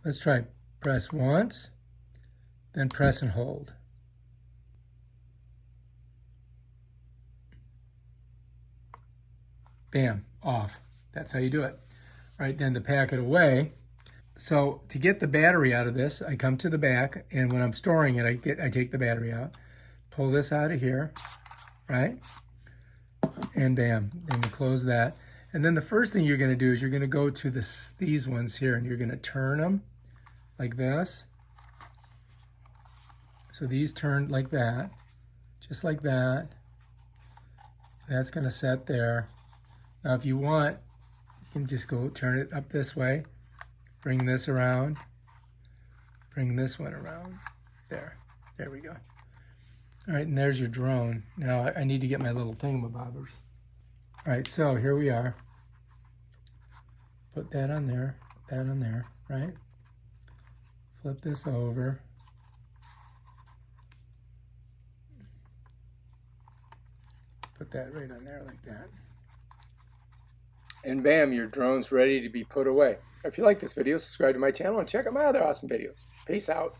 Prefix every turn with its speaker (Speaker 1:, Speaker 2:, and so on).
Speaker 1: Let's try press once, then press and hold. Bam, off. That's how you do it. All right, then to pack it away. So to get the battery out of this, I come to the back, and when I'm storing it, I take the battery out, pull this out of here, right? And bam, then you close that. And then the first thing you're going to do is you're going to go to these ones here, and you're going to turn them like this. So these turn like that, just like that. That's going to set there. Now if you want, you can just go turn it up this way, bring this around, bring this one around. There we go. All right, and there's your drone. Now I need to get my little thingamabobbers. All right, so here we are. Put that on there, right? Flip this over. Put that right on there like that. And bam, your drone's ready to be put away. If you like this video, subscribe to my channel and check out my other awesome videos. Peace out.